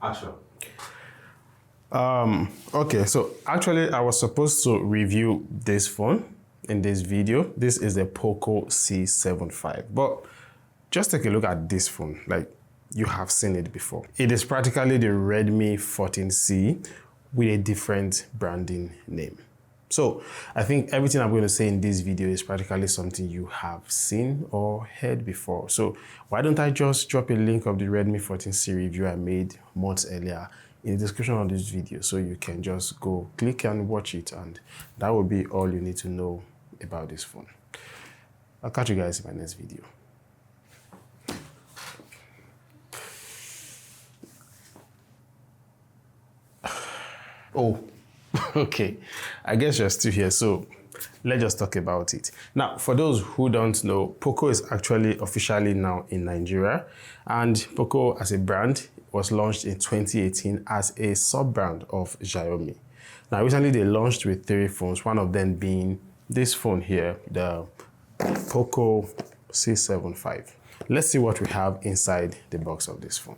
Action. Okay, so actually I was supposed to review this phone in this video. This is the Poco C75, but just take a look at this phone. Like, you have seen it before. It is practically the Redmi 14C with a different branding name. So I think everything I'm going to say in this video is practically something you have seen or heard before. So why don't I just drop a link of the Redmi 14C review I made months earlier in the description of this video, so you can just go click and watch it, and that will be all you need to know about this phone. I'll catch you guys in my next video. Oh, okay. I guess you're still here, so let's just talk about it. Now, for those who don't know, Poco is actually officially now in Nigeria, and Poco as a brand was launched in 2018 as a sub-brand of Xiaomi. Now, recently they launched with 3 phones, one of them being this phone here, the Poco C75. Let's see what we have inside the box of this phone.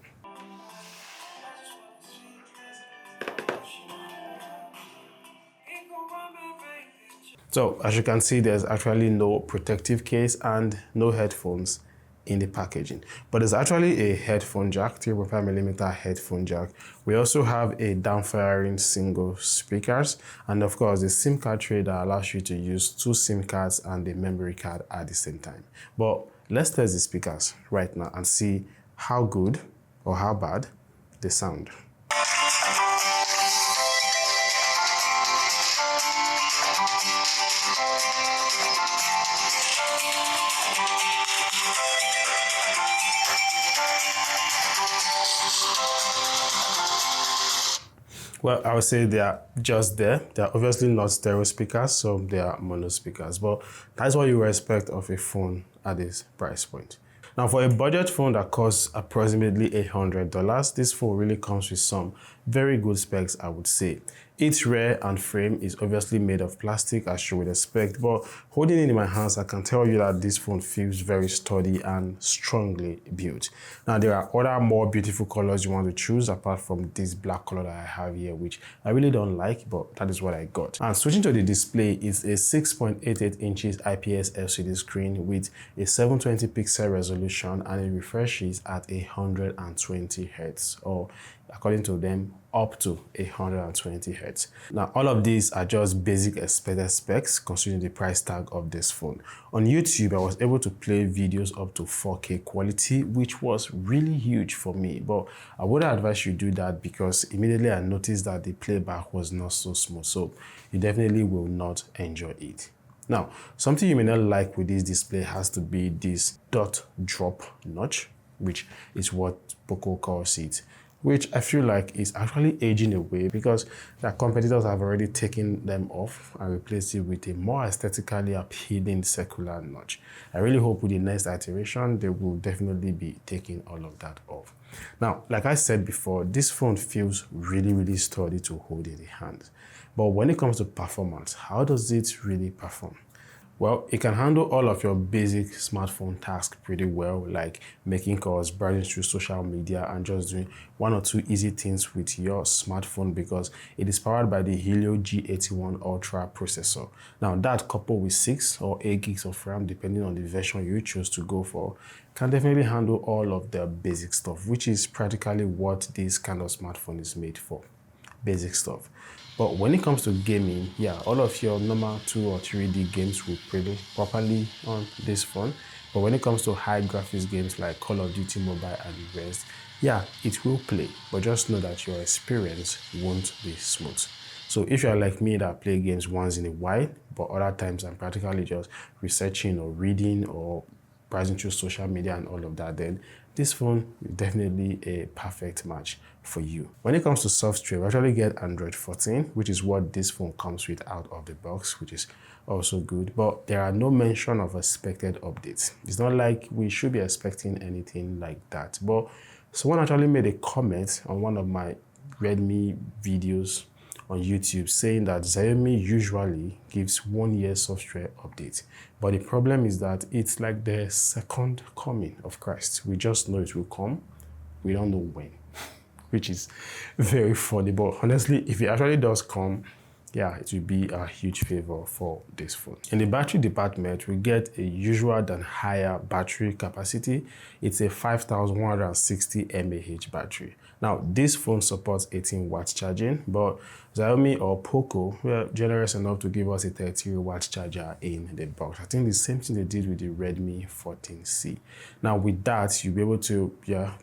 So as you can see, there's actually no protective case and no headphones in the packaging, but there's actually a headphone jack, 3.5mm headphone jack. We also have a downfiring single speakers, and of course the SIM card tray that allows you to use 2 SIM cards and a memory card at the same time. But let's test the speakers right now and see how good or how bad they sound. Well, I would say they are just there. They are obviously not stereo speakers, so they are mono speakers, but that's what you expect of a phone at this price point. Now, for a budget phone that costs approximately $100, this phone really comes with some very good specs, I would say. Its rear and frame is obviously made of plastic, as you would expect, but holding it in my hands, I can tell you that this phone feels very sturdy and strongly built. Now, there are other more beautiful colors you want to choose apart from this black color that I have here, which I really don't like, but that is what I got. And switching to the display, is a 6.88 inches IPS LCD screen with a 720 pixel resolution, and it refreshes at 120 Hz, or according to them, up to 120 Hz. Now, all of these are just basic expected specs considering the price tag of this phone. On YouTube, I was able to play videos up to 4K quality, which was really huge for me, but I would advise you do that because immediately I noticed that the playback was not so smooth, so you definitely will not enjoy it. Now, something you may not like with this display has to be this dot drop notch, which is what Poco calls it, which I feel like is actually aging away because their competitors have already taken them off and replaced it with a more aesthetically appealing circular notch. I really hope with the next iteration, they will definitely be taking all of that off. Now, like I said before, this phone feels really sturdy to hold in the hand. But when it comes to performance, how does it really perform? Well, it can handle all of your basic smartphone tasks pretty well, like making calls, browsing through social media, and just doing 1 or 2 easy things with your smartphone because it is powered by the Helio G81 Ultra processor. Now, that coupled with 6 or 8 gigs of RAM, depending on the version you choose to go for, can definitely handle all of the basic stuff, which is practically what this kind of smartphone is made for. Basic stuff. But when it comes to gaming, yeah, all of your normal 2 or 3D games will play properly on this phone. But when it comes to high graphics games like Call of Duty Mobile and the rest, yeah, it will play. But just know that your experience won't be smooth. So if you're like me that play games once in a while, but other times I'm practically just researching or reading or browsing through social media and all of that, then this phone is definitely a perfect match for you. When it comes to software, we actually get Android 14, which is what this phone comes with out of the box, which is also good, but there are no mention of expected updates. It's not like we should be expecting anything like that, but someone actually made a comment on one of my Redmi videos on YouTube saying that Xiaomi usually gives 1 year software update. But the problem is that it's like the second coming of Christ. We just know it will come. We don't know when. which is very funny. But honestly, if it actually does come, yeah, it will be a huge favor for this phone. In the battery department, we get a usual than higher battery capacity. It's a 5160 mAh battery. Now, this phone supports 18 watts charging, but Xiaomi or Poco were generous enough to give us a 33 watt charger in the box. I think the same thing they did with the Redmi 14C. Now, with that, you'll be able to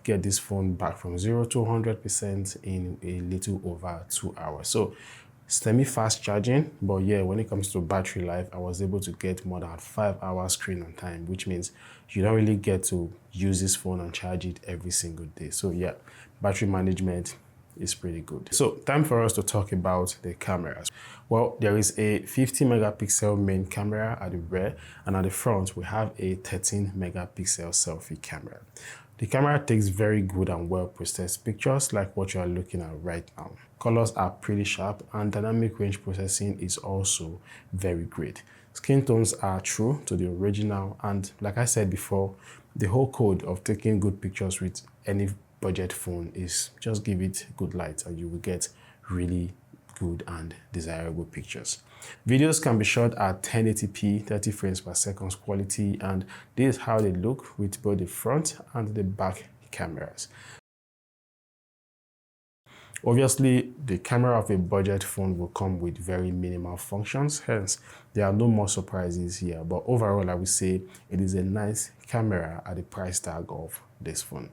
get this phone back from 0 to 100% in a little over 2 hours. So semi-fast charging, but yeah, when it comes to battery life, I was able to get more than 5 hours screen on time, which means you don't really get to use this phone and charge it every single day. So yeah, battery management is pretty good. So time for us to talk about the cameras. Well, there is a 50 megapixel main camera at the rear, and at the front we have a 13 megapixel selfie camera. The camera takes very good and well processed pictures like what you are looking at right now. Colors are pretty sharp and dynamic range processing is also very great. Skin tones are true to the original, and like I said before, the whole code of taking good pictures with any budget phone is just give it good light and you will get really good and desirable pictures. Videos can be shot at 1080p 30 frames per second quality, and this is how they look with both the front and the back cameras. Obviously, the camera of a budget phone will come with very minimal functions, hence there are no more surprises here, but overall I would say it is a nice camera at the price tag of this phone.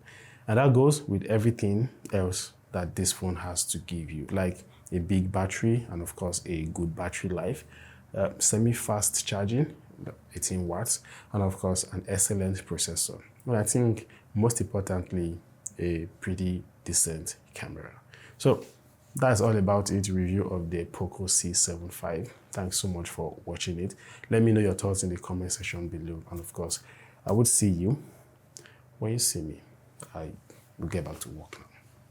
And that goes with everything else that this phone has to give you, like a big battery and of course a good battery life, semi-fast charging, 18 watts, and of course an excellent processor. And I think most importantly, a pretty decent camera. So that's all about it, review of the Poco C75. Thanks so much for watching it. Let me know your thoughts in the comment section below, and of course I would see you when you see me. I will get back to work now.